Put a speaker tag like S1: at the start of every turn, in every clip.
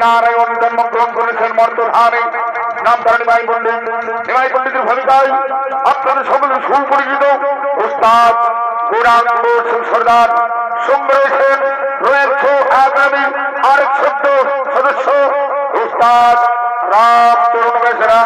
S1: নারায়ণ জন্মগ্রহণ করেছেন মর্তধারে নাম তার নিমাই পণ্ডিত। নিমাই পণ্ডিতের ভূমিকায় আপনাদের সকলে সুপরিচিত ওস্তাদ গৌরাঙ্গ সর্দার সঙ্গে রয়েছেন রয়েছে আগামী আরেক সদস্য ওস্তাদ রাম তরুণ বেসরা।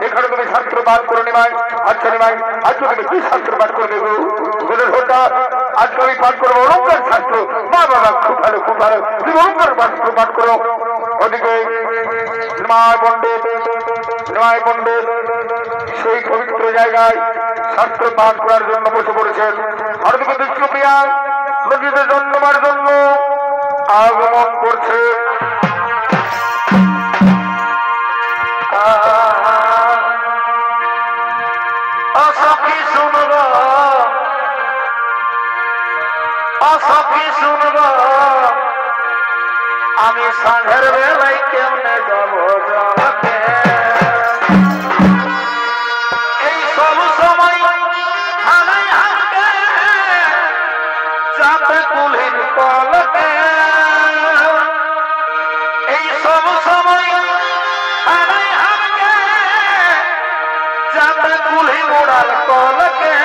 S1: এখানে তুমি শাস্ত্র পাঠ করে নেবাই। আচ্ছা নেবাই, আজকে তুমি কি শাস্ত্র পাঠ করবে গো? গুণের হোটা আজকে আমি পাঠ করবো অলঙ্কার শাস্ত্র। মা বাবা খুব ভালো, খুব ভালো, তুমি অলঙ্কার শাস্ত্র পাঠ করো। ওদিকে নিমাই পণ্ডিত সেই পবিত্র জায়গায় শাস্ত্র পাঠ করার জন্য বসে পড়েছেন। আর ওদিকে বিষ্ণুপ্রিয়া নদীতে জন্মার জন্য আগমন করছে।
S2: আমি সাঁঝের বেলায় কেমনে যাব জলকে, এই সব সময় হানাই হাঁকে যাতে কুলির কলকে, এই সব সময় হানাই হাঁকে যাতে কুলি মোড়াল কলকে।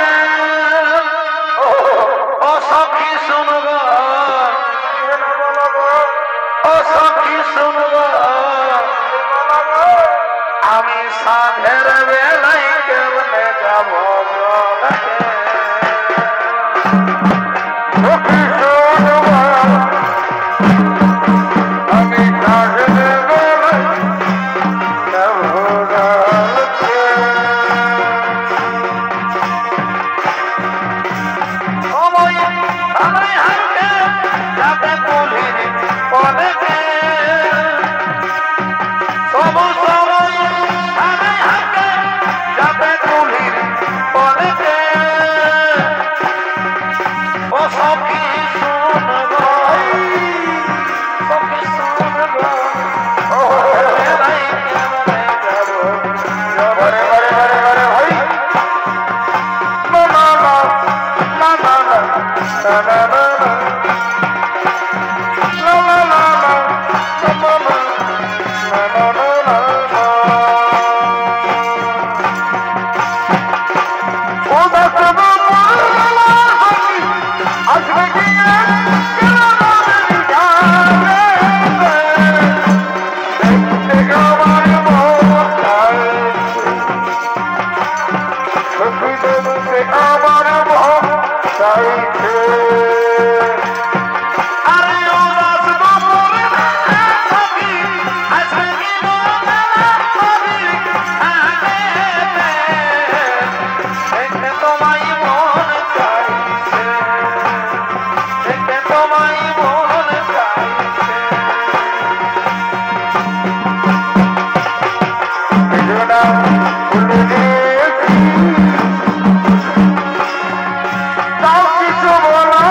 S2: ও সখী শুনব, ও সখী শুনব, আমি সাঁঝের বেলায় কেমনে যাব জলকে।
S1: কিছু বলা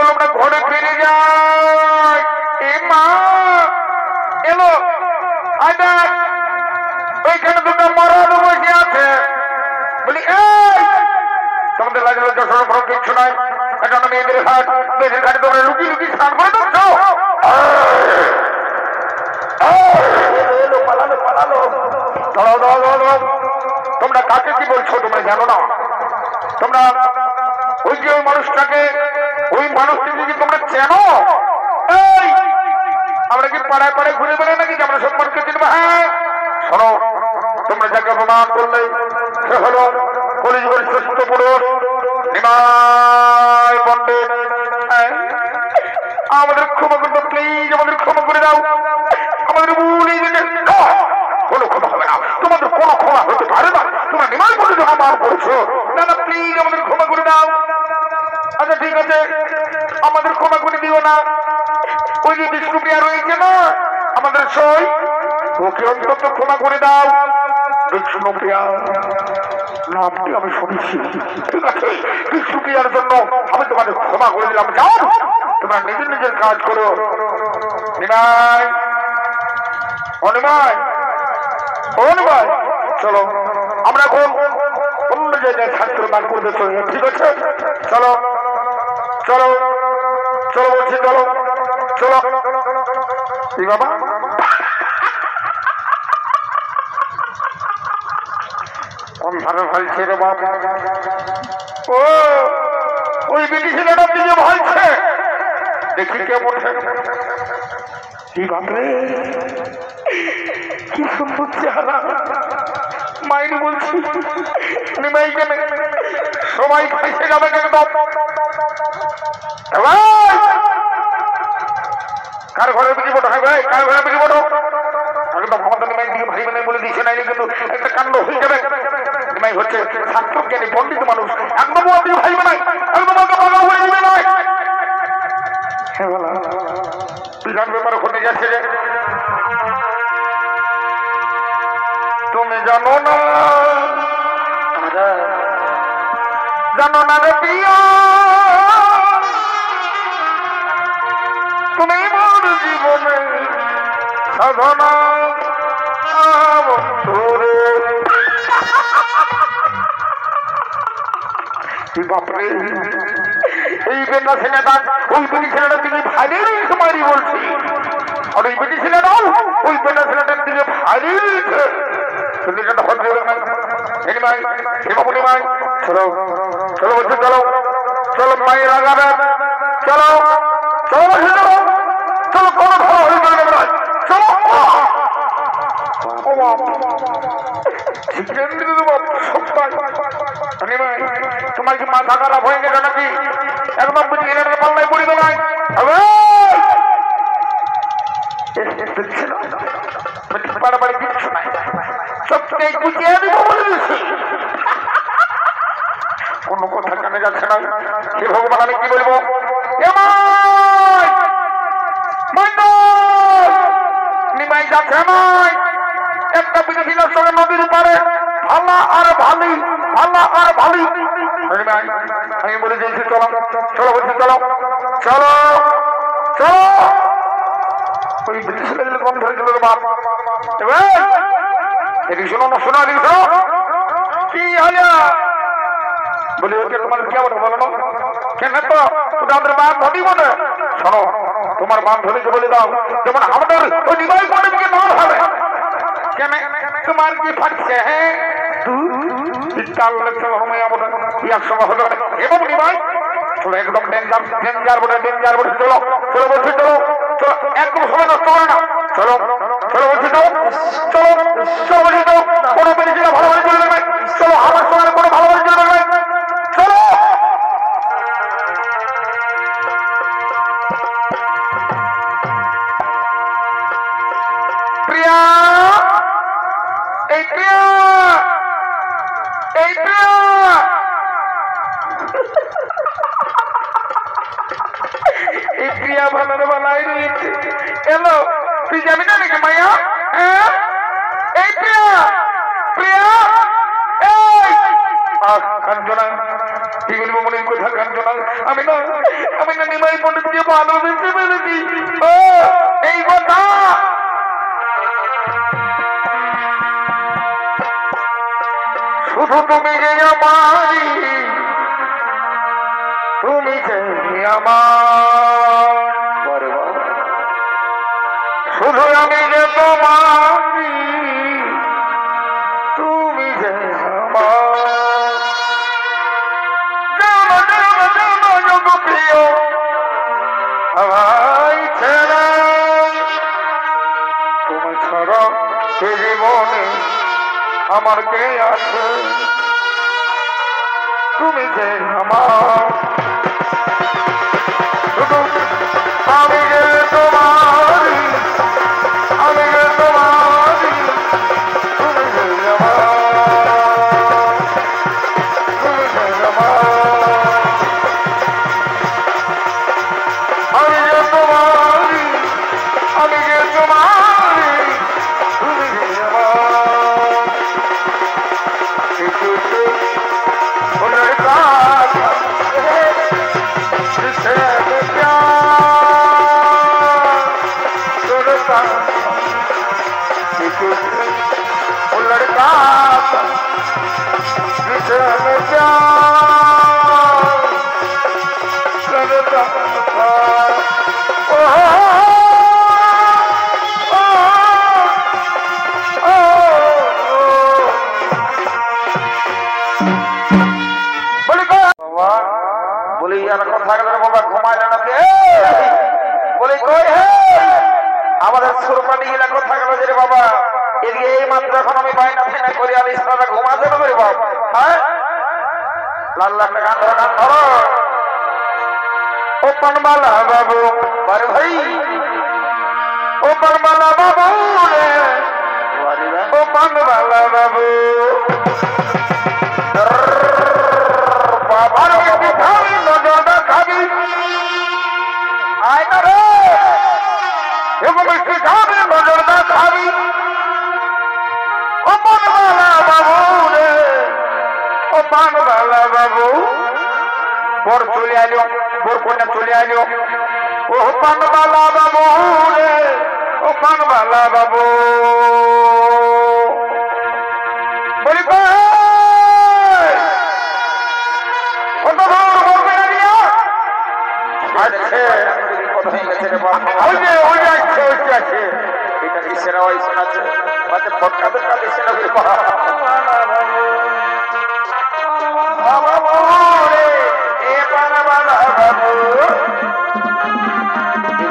S1: চলো আমরা ঘরে ফিরে যাই। এ মা এলো ওইখানে দুটো মরানো বসে আছে। বলি এই তোমাদের লাগলো যশোর কোনো কিচ্ছু নাই, এটা মেয়েদের ঘাট, মেয়েদের ঘাটে তোমরা লুকিয়ে লুকিয়ে স্নান করে দিচ্ছ। তোমরা কাকে কি বলছো তোমরা জানো না? তোমরা ওই যে ওই মানুষটাকে, ওই মানুষটিকে কি তোমরা চেনো? এই আমরা কি পাড়ায় পাড়ায় ঘুরে বেড়াই নাকি যে আমরা সব মানুষকে চিনবো? হ্যাঁ শোনো, তোমরা যাকে প্রমাণ করলে সে হলো কলিযুগের শ্রেষ্ঠ পুরুষ নিমাই পণ্ডিত। আমাদের ক্ষমা করতে প্লিজ, আমাদের ক্ষমা করে দাও। আমাদের ভুলে কোনো ক্ষমা হবে না, তোমাদের কোনো ক্ষমা হতে পারে না। তোমরা নিমাই পণ্ডিত অপমান করছো। না না প্লিজ আমাদের ক্ষমা করে দাও। আচ্ছা ঠিক আছে, আমাদের ক্ষমা করে দিও না। ওই যে বিষ্ণুপ্রিয়া রয়েছে না আমাদের সই, ওকে অন্তত ক্ষমা করে দাও। বিষ্ণুপ্রিয়া নামটি আমি শুনেছি, ঠিক আছে বিষ্ণুপ্রিয়ার জন্য আমি তোমাদের ক্ষমা করে দিলাম। যাও তোমরা নিজের নিজের কাজ করো। নিমাই ও নিমাই ও নিমাই, চলো আমরা এখন অন্য জায়গায় ছাত্র বার করতে চলে, ঠিক আছে? চলো চলো চলো বলছি, চলো চলো। কি বাবা ভালো ভাই ছেলে বাবা, ও ওই বেটি ছেলেটার দিকে ভাইছে, দেখি কেমন কি বাপরে, কি সুন্দর চেহারা। মাইনি বলছি নিমাই কেন সবাই খাইছে যাবে একদম। কার ঘরে বিক্রি বটো? হ্যাঁ ভাই কার ঘরে বিক্রি বটো? একদম আমাদের নিমাই দিকে ভাই মানে বলে দিচ্ছে নাই, কিন্তু একটা কাণ্ড হয়ে যাবে। নিমাই হচ্ছে ছাত্র জ্ঞানী পণ্ডিত মানুষ, একদম ওর দিকে ভাই বানাই, একদম ওকে বাবা হয়ে দিবে নয়। বিরাট ব্যাপার ঘটে যাচ্ছে যে তুমি জানো না, জানো না রে প্রিয়া, তুমি মোর জীবনে সাধনা বন্ধুরে। বাপরে এই বেটা ছেলেটা ওই বেটি ছেলেটার দিকে ভাইয়ের মারি বলছি, আর ওই বেটি ছেলেটাও ওই বেটা ছেলেটার দিকে ভারী ছেলেটা হতে হবে না। চলো চলো বলছি, চলো চলো মায়ের আগাবে, চলো চলো বলছি, চলো চলো কোনো ভালো হয়ে যাবে না, চলো। তোমার কি মাথা খারাপ হয়ে গেছে নাকি? একদম বুঝি এনাদের পাল্লায় পড়িবে নাই। বাড়াবাড়ি কিচ্ছু নাই, সবটাই গুছিয়ে দিব বলে দিচ্ছি। কোনো কথা কানে যাচ্ছে না। হে ভগবান আমি কি বলবো? নিমাই যাচ্ছে নয়, একটা বিদেশির সঙ্গে নদীর পারে ভালা আর ভালি, ভালা আর ভালি। আমি বলে দিয়েছি চলো চলো বলছি, চলো চলো চলো। ওই ব্রিটিশ কম ধরেছিল বাপ। এদিকে শোনো না, শোনো এদিকে শোনো। কি হলো বলি ওকে তোমার কে বলো বলো না কেন? তো ওটা আমাদের বান্ধবী বলে। শোনো তোমার বান্ধবীকে বলে দাও যেমন আমাদের ওই নিমাই পণ্ডিতকে নাম হবে। কেন তোমার কি ফাটছে? হ্যাঁ এবং নিমাই চলো একদম ডেঞ্জার ডেঞ্জার বলে, ডেঞ্জার বলে। চলো চলো বলছি, চলো চলো একদম সময় নষ্ট করে না। চলো চলো বলছি, চলো চলো চলো বলছি, চলো কোনো বেরিয়েছিল ভালোভাবে চলে যাবে। চলো আমার সঙ্গে কোনো ভালোভাবে চলে যাবে। চলো প্রিয়া, এই প্রিয়া, এই প্রিয়া, এই প্রিয়া ভালো ভালাই রয়েছে। এলো তুই যাবি না নাকি মাইয়া? হ্যাঁ এই প্রিয়া, প্রিয়া এই কাঞ্চনা কি বলবো মনির কথা কাঞ্চনা আমি না নিমাই পণ্ডিতকে ভালোবেসে ফেলেছি এই কথা শুধু তুমি যে আমারি তুমি যে আমার শুধু আমি যে তোমারি তুমি যে আমার প্রিয় ভাই ছেলে তুমি ছাড়া এ জীবনে আমার কে আছে তুমি যে আমার শুধু আমি যে তোমারি আমি যে তোমারি তুমি যে আমার তুমি যে আমার আমি যে তোমারি আমি যে তোমারি তুমি যে আমার আমাদের সুরপাটি গেলে কথা গেল যে বাবা এদিকে এই মাত্র এখন আমি বাইনা ফাইনা করি আর ইসলামে ঘুমাতে পারি বাবা হ্যাঁ লাল লাল গান ধরো ও পানবালা বাবু বারে ভাই ও পানবালা বাবু রে ও পানবালা বাবু বাবার খাবি নজরটা খাবি আয় না রে এরকম একটু খাবি নজরটা খাবি ও পানবালা বাবু রে ও পানবালা বাবু বর চলে আলো বর কন্যা চলে আলো ও পানবালা বাবু রে ও পানবালা বাবু বলি কত দূর বলবে না দিয়া আচ্ছা আছে এটা কিসের আওয়াজ শোনাচ্ছে মানে ফটকা তো কালে সেটা বাবা রে এ পানবালা বাবু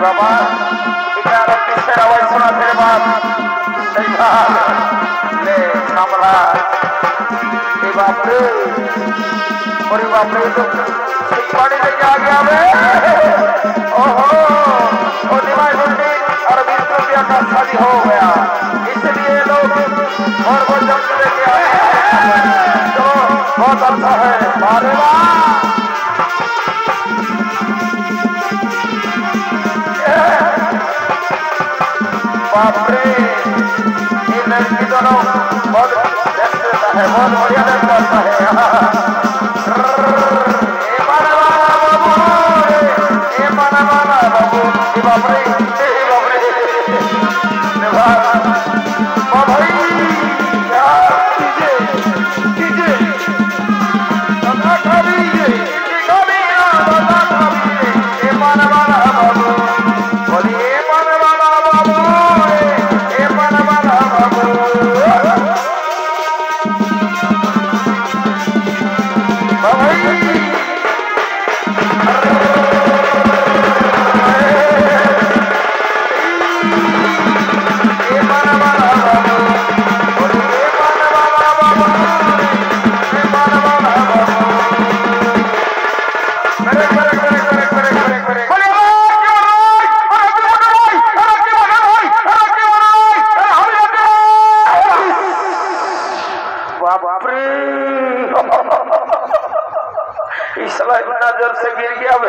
S1: বাবা এটা আর কিসের আওয়াজ শোনাচ্ছে বাপ সেই বাপ লে সামলা এই বাপ রে ওরে बाप रे तो पढ़ लेके आ गया बे ओहो ओ निमाई बंदी और 20 रुपया का शादी हो गया इसलिए लोग और वो जब लेके आए तो बहुत अच्छा है अरे वाह बाप रे ये लड़की दोनों बहुत देखता है बहुत बढ़िया देखता है नजर से गिर गया बे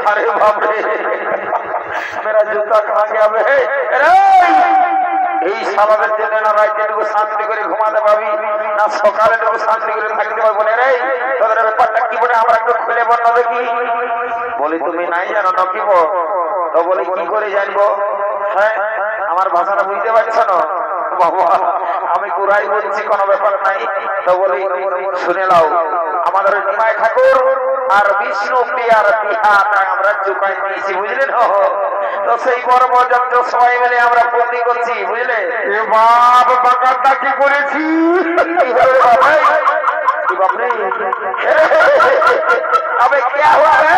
S1: अरे बाप रे मेरा जूता कहाँ गया बे
S2: এই স্বভাবের জন্য না রাইতেটুকু শান্তি করে ঘুমাতে পাবি না সকালেটুকু শান্তি করে থাকতে পারবো বলে রে তোদের ব্যাপারটা কি বলে আমরা একটু খুলে বন্ধ দেখি বলি তুমি নাই জানো নকিব তো বলি কি করে জানবো হ্যাঁ আমার ভাষাটা বুঝতে পারছো না বাবা আমি পুরাই বলছি কোনো ব্যাপার নাই তো বলি শুনে নাও আমাদের নিমাই ঠাকুর আর বিষ্ণু প্রিয়ার বিহাটা আমরা চুকাই নিয়েছি বুঝলেন তো সেই পর্ব যত সবাই মিলে আমরা বন্দি করছি বুঝলে
S1: এ বাপ বাকারটা কি করেছি
S2: বাপরে अबे क्या हुआ रे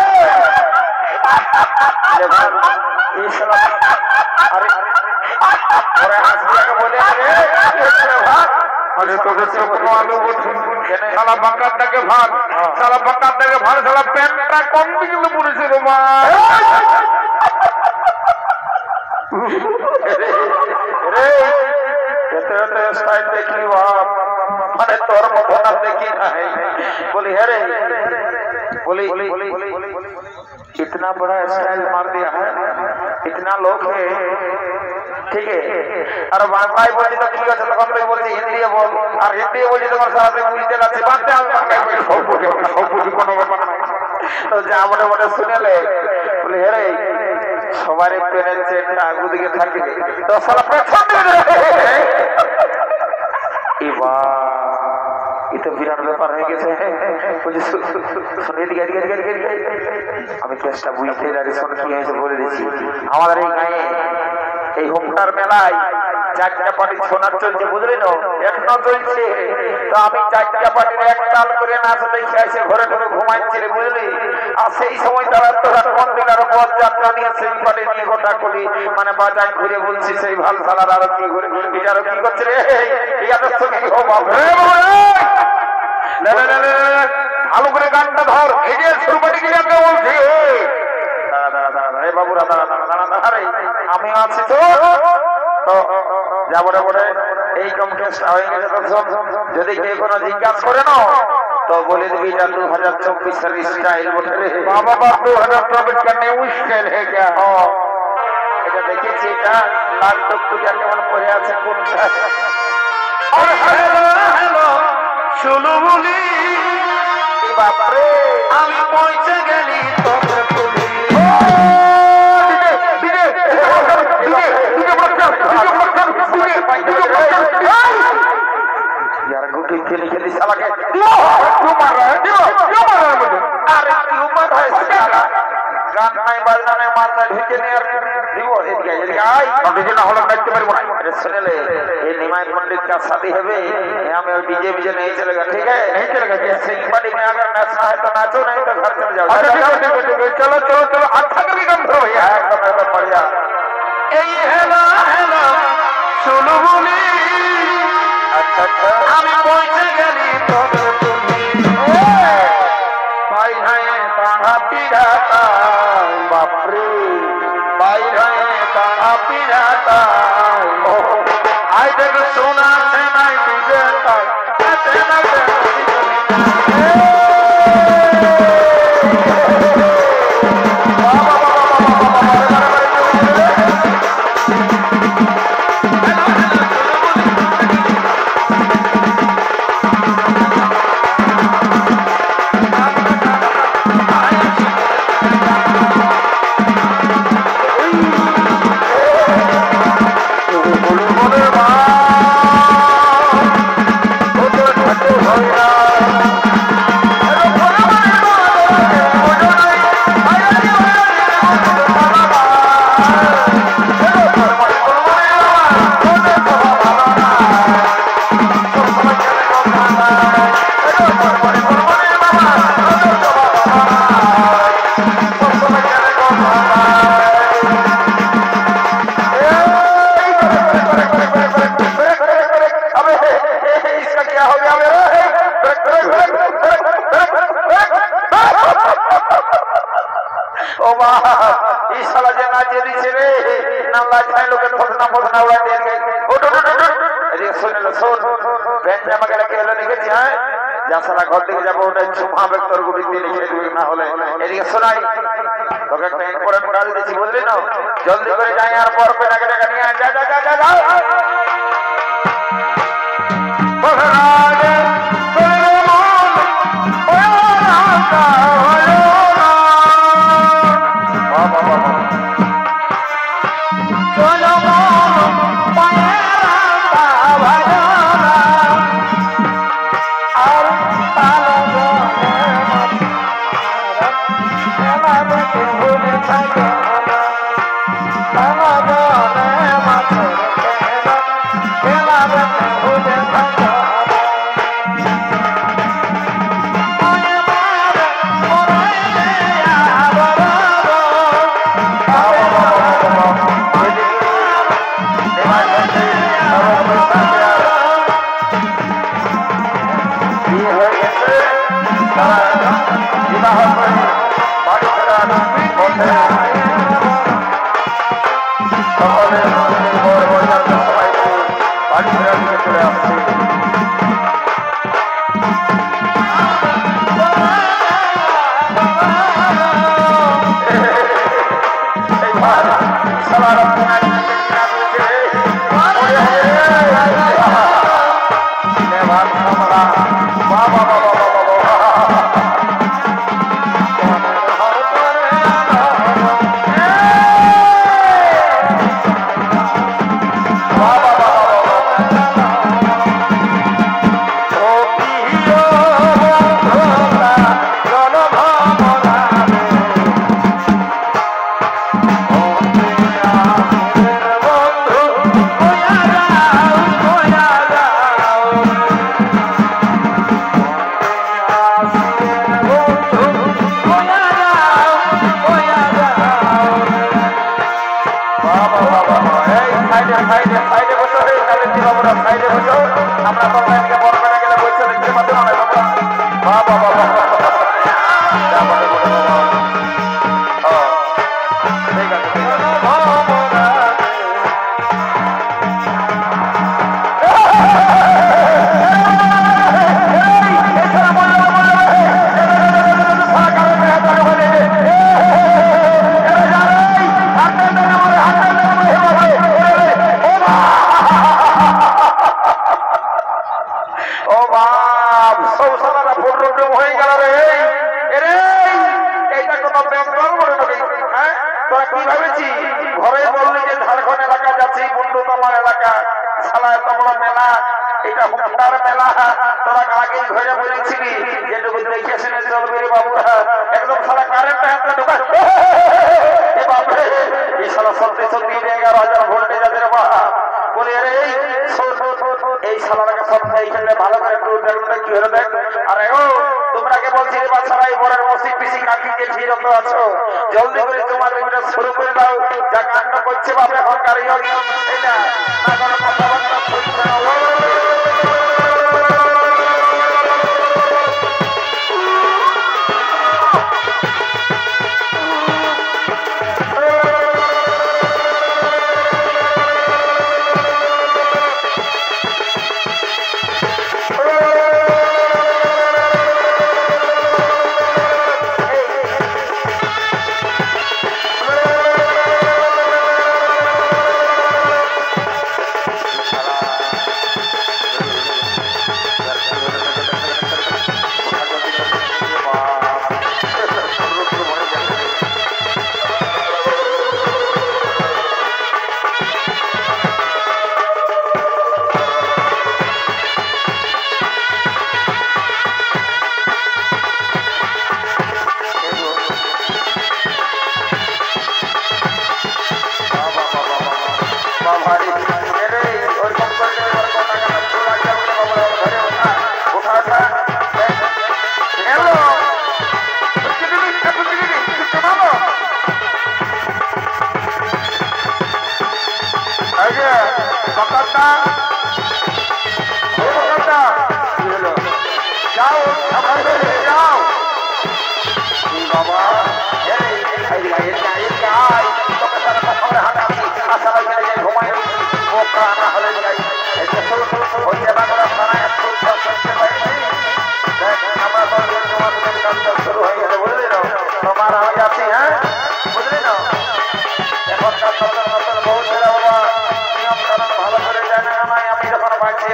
S2: अरे अरे हंसने को बोले अरे
S1: अरे तो आलू साला बाकारটাকে ভাগ साला बाकारটাকে ভাগ साला প্যান্টটা কম দিকে পড়েছে রে মা
S2: রে এতে এতে স্টাইল দেখলি বাপ মানে তোর মতো না দেখি নাই বলি হে बोली इतना बड़ा स्टाइल मार दिया है इतना लोग है ठीक है और बांग्ला बोली तो ठीक है तখন তুই বলছি হিন্দি বল আর হিন্দি বলি তোমার সাথে বুঝতে লাগছে বাংলা আমি সব বুঝি কোনো ব্যাপার না তো যা মনে মনে শুনেলে বলি হে সবারই পেনের চেনটা আগু দিকে থাকে তো সালা পেছন দিকে ইবা এটা বিরাট ব্যাপার হয়ে গেছে আমি চেষ্টা বুঝতে দাঁড়িয়ে শোন কি হয়েছে বলে দিচ্ছি আমাদের এই গায়ে এই হোমটার মেলায় চারটা পার্টি সোনার চলছে বুঝলি না এখনো চলছে তো আমি চারটা পার্টির এক তাল করে নাচ দেখে এসে ঘরে ঘরে ঘুমাচ্ছিলে বুঝলি আর সেই সময় তারা তোরা মন্দির আরো পথ যাত্রা নিয়ে সেই পার্টি নিয়ে গোটা করি মানে বাজার ঘুরে বলছি সেই ভাল সালার আরো কি ঘুরে এটা আরো কি করছে রে ইয়াদের সঙ্গে ভালো করে গানটা ধর এই যে সুরপাটি কি যাকে বলছি বাবুরা আমি আছি তো যাবো বলে এই কম কেসটা হয়ে গেছে যদি কেউ কোনো জিজ্ঞাসা করে না তো বলে দিবি এটা 2024 স্টাইল বটে
S1: বাবা বাবা 2024 का न्यू स्टाइल है क्या
S2: এটা দেখেছি এটা লাল টুকটুকি কেমন পরে আছে কোনটা আর হ্যালো হ্যালো শুনু বলি বাপরে আমি পৌঁছে গেলি তোর পুলি यार गुटी खेली खेली साला के क्यों मार रहा है क्यों मार रहा है मुझे अरे क्यों मार रहा है साला गान नहीं बजना नहीं मारता ढीके नहीं यार दिवो ये आई डीजे ना होला नाचते पारबो ना अरे सुन ले ये निमाय पंडित का शादी है बे यहां में डीजे बीजे नहीं चलेगा ठीक है नहीं चलेगा जैसे पार्टी में अगर नाचना है तो नाचो नहीं तो घर चले जाओ
S1: चलो चलो चलो अच्छा करके काम करो भैया
S2: एकदम बढ़िया এই হেলো হেলো শুনু বলি আচ্ছা আচ্ছা আমি পৌঁছে গেলি তোর তুমি ভাই ভাই তাহা পিরাতা বাপরে ভাই ভাই তাহা পিরাতা ও আই দেখ সোনা সে নাই ডিজে তাই সে নাই ঘর থেকে যাবো ওটা চুমাবে তোর গুলি দিয়ে লিখে দিবি না হলে এদিকে শোনাই তোকে একটা ইম্পর্টেন্ট কাজ দিয়েছি বুঝলি না জলদি করে যাই আর পর পেটাকে টাকা নিয়ে যা যা যা যা যাও জলদি করে তোমার শুরু করে দাও যা কাণ্ড করছে বাবা এখন কারিগর এটা না কোনো কথাবার্তা শুনছে না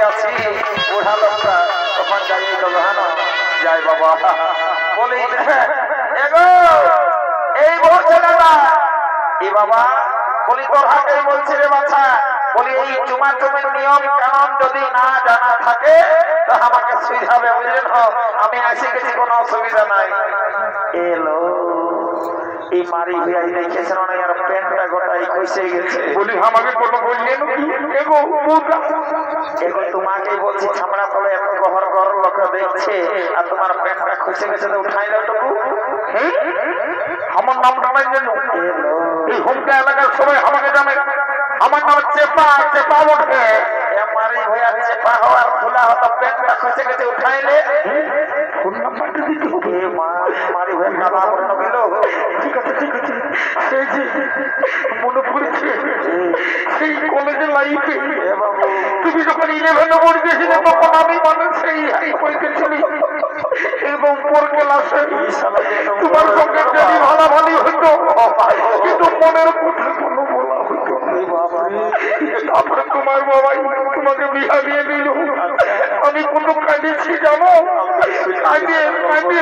S2: আছি বুড়া লোকটা তখন যাই তবে হ্যাঁ যাই বাবা বলি এগো এই বলছে দাদা এই বাবা বলি তোর হাতেই বলছি রে বাচ্চা বলি এই চুমা চুমের নিয়ম কানুন যদি না জানা থাকে তো আমাকে সুবিধাবে বুঝলেন আমি আসি গেছি কোনো অসুবিধা নাই এলো এই মারি ভাই দেখেছেন না আর প্যান্টটা গোটাই খসে গেছে
S1: বলি আমাকে কোনো বললেন এগো
S2: এগো তোমাকেই বলছি ছামড়া তলে এত গহর গহর লোক দেখছে আর তোমার প্যান্টটা খসে গেছে তো উঠাই দাও টুকু
S1: আমার নামটা নাই জানো এই হোমটা এলাকার সবাই আমাকে জানে আমার নাম চেপা চেপা ওঠে
S2: মারি ভাইয়া চেপা হওয়ার খোলা হতো প্যান্টটা খসে গেছে উঠাইলে
S1: ফোন নাম্বারটা দিতে হবে
S2: মারি ভাই কালা বন্ধ গেল
S1: ঠিক আছে সেই যে মনে পড়েছে সেই কলেজের লাইফে তুমি যখন 11 পড়তেছিলে তখন আমি মানে সেই হাই পরীক্ষা ছিল এবং পর ক্লাসে তোমার সঙ্গে যদি ভালাভালি হইতো কিন্তু মনের কথা কোনো বলা হইতো তারপরে তোমার বাবাই তোমাকে বিয়া দিয়ে দিল আমি কোনো কাঁদেছি জানো কাঁদে কাঁদে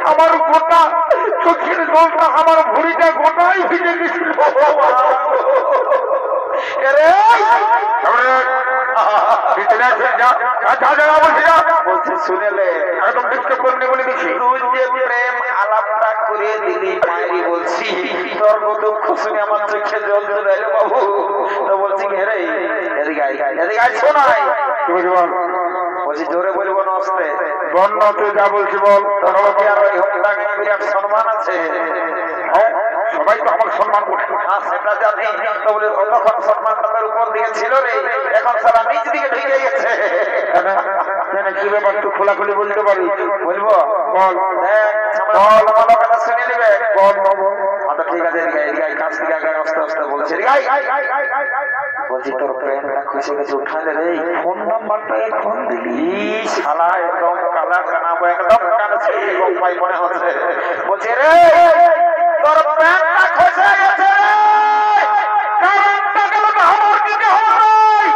S1: আমার গোটা চোখের জলটা আমার ভুঁড়িটা গোটাই ভিজে গেছিল
S2: শুনেলে
S1: একদম ডিস্টার্ব করনি বলে দিচ্ছি
S2: তুই যে প্রেম আলাপটা করে দিলি মায়েরই বলছি তোর দুঃখ শুনে আমার চোখে জল চলে এলো বাবু তো বলছি হেরে এদিকে আয় শোনাই
S1: তুমি বল
S2: বলছি জোরে বলবো না আসতে
S1: বন্য তুই যা বলছি বল
S2: বিরাট সম্মান আছে
S1: সবাই তো আমার সম্মান করছে
S2: সেটা জানি তো বলে তখন সম্মানটা তার উপর দিকে ছিল রে এখন সারা নিচ দিকে ঢুকে গেছে
S1: কি ব্যাপার তুই খোলাখুলি বলতে পারিস
S2: বলবো
S1: বল
S2: বল কথা শুনে নিবে
S1: বল
S2: ঠিক আছে কাছ থেকে আগে আস্তে আস্তে বলছে বলছি তোর প্যান্টটা খুশি গেছে উঠালে রে
S1: ফোন নাম্বারটা ফোন দিলি
S2: শালা একদম কালা কানাবো একদম কানাছে ভাই মনে হচ্ছে বলছে রে তোর প্যান্টটা খসে গেছে কারেন্টটা গেল না আমার দিকে হয়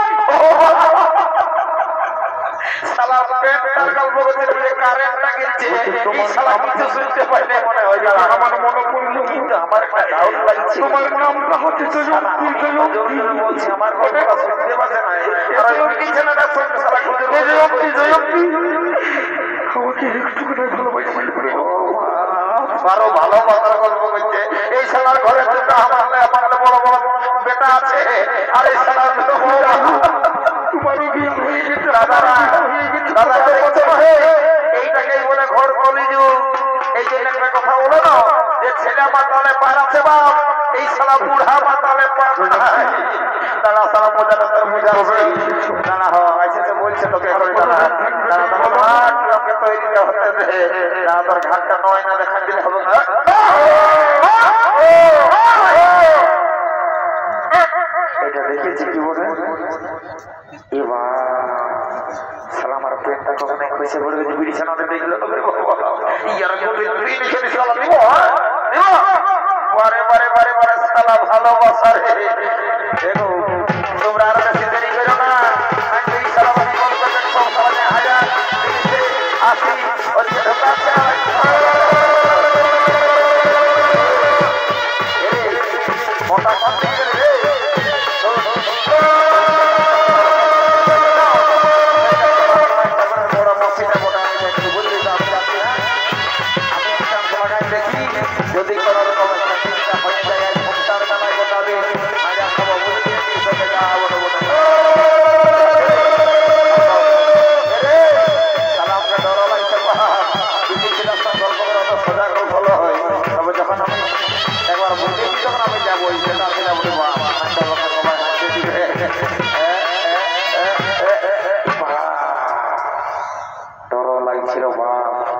S2: শালা প্যান্টটার গল্প করতে বলে কারেন্টটা গেছে এই শালা কিছু শুনতে পাইলে মনে হয় গেল
S1: আমার মনে পড়লো
S2: কিন্তু আমার একটা ডাউট লাগছে
S1: তোমার নামটা হচ্ছে
S2: বলছি আমার কথা শুনতে পাচ্ছে না আর ওই ছেলেটা শুনতে শালা খুঁজে
S1: আমাকে একটু করে ভালোবাসি
S2: আরো ভালো কথার গল্প করছে এই শালার ঘরে দুটো আমার বড় বড় বেটা আছে আর এই শালার
S1: তোমারও বিয়ে হয়ে গেছে
S2: দাদা এইটাকেই বলে ঘর কলিজু এই জন্য একটা কথা বলো না যে ছেলে মাতালে পার আছে বাপ এই শালা বুড়া মাতালে পার নাই দাদা শালা মজা দাদা আছে বলছে তোকে তোকে তৈরি হতে দে তোর ঘাটটা নয় না দেখা দিলে হবে না এটা দেখেছি কি বলে এবার সালামার পেটটা কখনো খুশি বলে গেছে বিড়িছানাতে দেখলে তো ইয়ার বারে বারে বারে বারে সালা ভালোবাসা রে দেখো তোমরা আরো বেশি দেরি করো না আসি ওদিকে ঢোকাচ্ছে মোটা কম রে বড় মসজিদে মোটা বুঝলি তো আমি যাচ্ছি আমি একদম লাগাই দেখি যদি কোনো রকম একটা চিন্তা হয়ে যায় মুক্তার বেলায় গোটাবে আগে খাবো বুঝলি যা বলো যখন আমি একবার বুঝেছি তখন আমি যাবো সেটা সেটা বলি ডর লাগছিল বা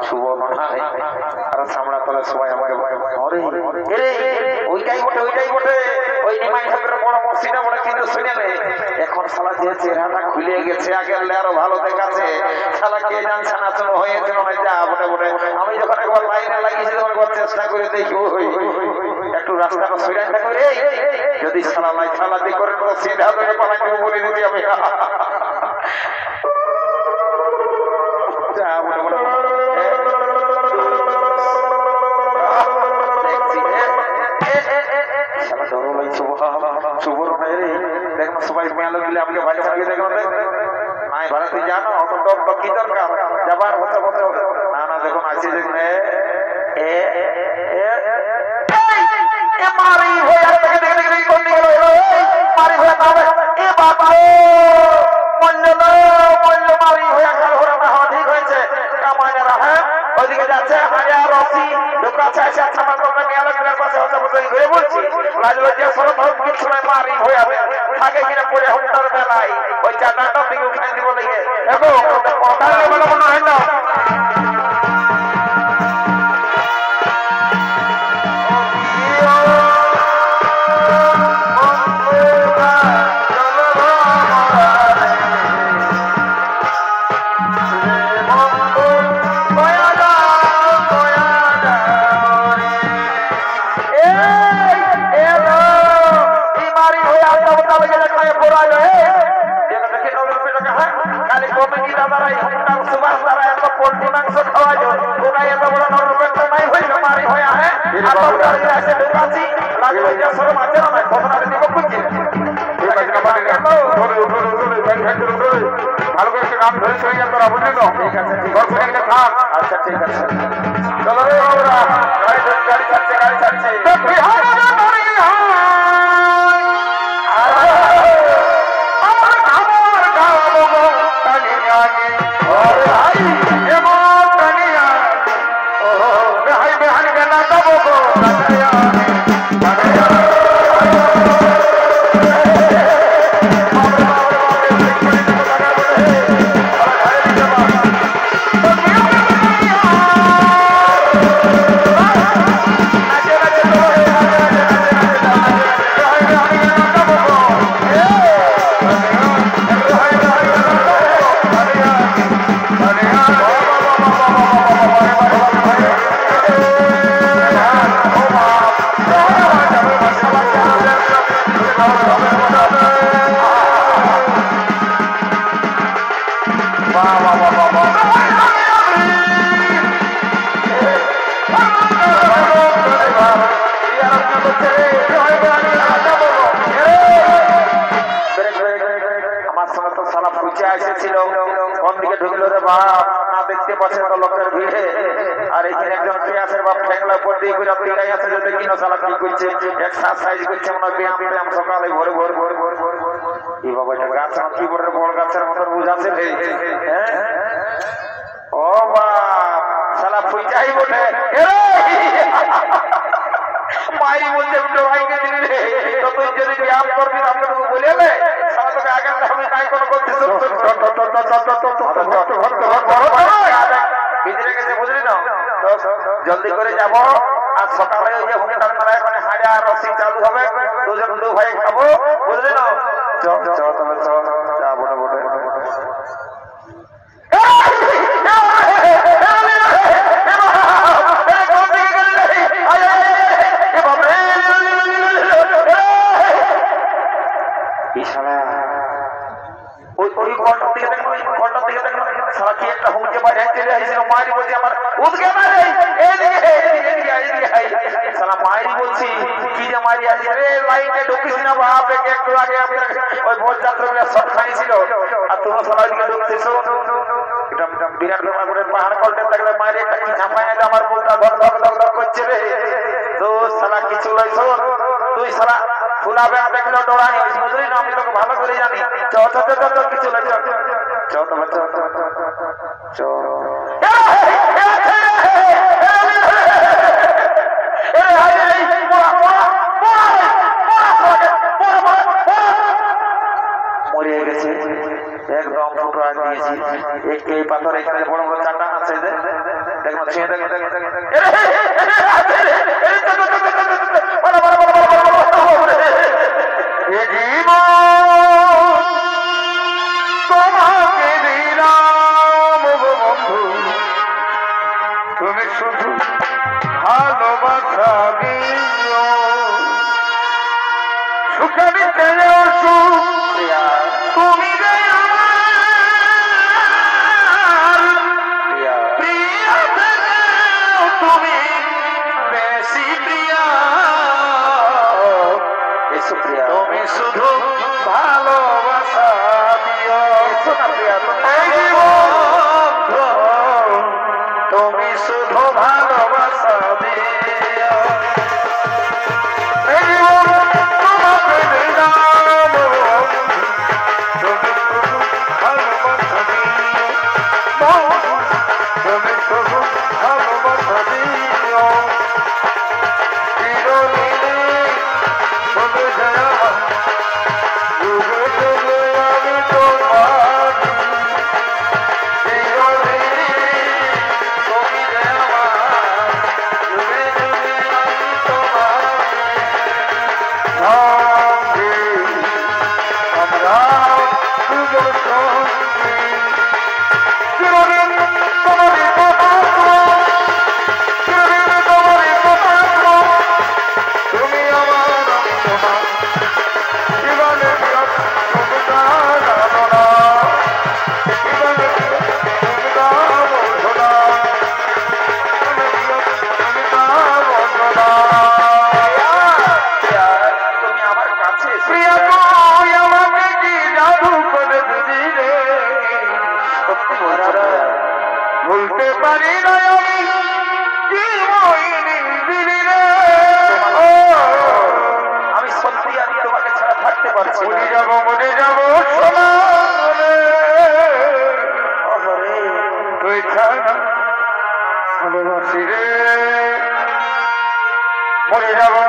S2: শুভ নয় আর সামনা তলে সবাই আমাকে ওইটাই বটে ওই নিমাই ঠাকুরের বড় মসজিদে বলে কিন্তু শুনে নে এখন শালা যে চেহারাটা খুলে গেছে আগে আরো ভালো দেখাচ্ছে শালা কে জানছে না চলো হয়েছে মনে হয় যা বটে আমি যখন একবার লাইনে লাগিয়েছি তখন একবার চেষ্টা করে দেখি একটু রাস্তাটা সুইরাটা করে যদি শালা লাই শালা দিয়ে করে সিধা ধরে পালাই বলে দিতে আমি সবাই মেলো মিলে আমাকে ভাই চালিয়ে দেখুন নাই ভাড়া তুই জানো অত টক কি দরকার যাবার হতে হতে না না দেখুন আসছে দেখুন মারি হয়ে দেখে দেখে দেখে কোন দিকে গেল মারি হয়ে না এ বাবা মল্ল মারি হয়ে গেল ওরা না ঠিক হয়েছে কামাইনারা হ্যাঁ ওইদিকে যাচ্ছে হাড়িয়া রসি ঢোকাচ্ছে এসে আচ্ছা আমার কথা মেলো গেলের পাশে হতে হতে ঘুরে বলছি লাজলজ্জা সরব হোক কিছু সময় মারি হয়ে যাবে থাকে কিনা পড়ে হত্যার বেলায় ওই চাটাটা দিকে উঠাই দিব লেগে দেখো কথা বলে মনে হয় না ভালো করে কাম ধরে সরে গেল তোরা বুঝলি তো আচ্ছা ঠিক আছে চলো রে বাবুরা গাড়ি ছাড়ছে দেখতে পাচ্ছেন তো লোকের ভিড়ে আর এখানে একজন পেয়াসের বাপ ঠেংলা উপর দিয়ে করে পিড়াই আছে যাতে কিনো সালা কি করছে এক্সারসাইজ করছে মনে ব্যায়াম সকালে ভোর এই বাবা এটা গাছ কি বড় বড় গাছের মতো বুঝাচ্ছে হ্যাঁ ও বাপ সালা ফুইচাই বটে মাই বলতে উঠে ভাইকে দিলি রে তো তুই যদি ব্যায়াম করবি আপনাকে বলে লে সালা তোকে আগে আমি নাই কোনো করতে ভিতরে গেছে বুঝলি না জলদি করে যাব আর সকালে ওই যে হুন্ডার মেলা এখানে হাড়িয়া রসি চালু হবে দুজন দু ভাই খাবো বুঝলি না বিরাট পাহাড় কল্টে থাকলে মায়ের একটা কি ঝাঁপাই আমার বুকটা ধক ধক ধক ধক করছে রে তো সালা কিছু লইছ তুই সালা ফুলাবে দেখলে ডরাই বুঝলি না আমি তোকে ভালো করে জানি কিছু লইছ মরিয়ে গেছে একদম ফুটো দিয়েছি এই পাথর এখানে বড় বড় চাটা আছে দেখো ছুঁয়ে দেখে তোমাকে দিলাম বন্ধু তুমি শুধু ভালোবাসা দিও সুখে দিতে তুমি সুপ্রিয়া
S1: তুমি শুধু ভালোবাসা দিও
S2: শোনা প্রিয়া
S1: এই জীবন তুমি শুধু ভালোবাসা দিও এই জীবন তোমাকে দিলাম তুমি শুধু ভালোবাসা দিও তুমি শুধু ভালোবাসা দিও চিরদিনই তুমি দয়া যুগে যুগে আমি তোমার চিরদিনই তুমি দয়া যুগে যুগে আমি তোমার সঙ্গে আমরা দুজন সঙ্গে চিরদিন তোমারই কথা চিরদিন তোমারই কথা তুমি আমার তোমার জীবনে তুমি জানো না জীবনে তুমি জানো না তুমি জানো না
S2: তুমি আমার কাছে
S1: প্রিয়া তুই আমাকে কি জাদু করে দিলি রে
S2: সত্যি বলছো
S1: বলতে পারি না আমি কি হইনি দিলি রে
S2: আমি সত্যি আমি তোমাকে ছাড়া থাকতে পারছি না
S1: মনে যাবো সোনা রে
S2: ওহরে
S1: তুই ছাড়া ভালোবাসি রে মরে যাবো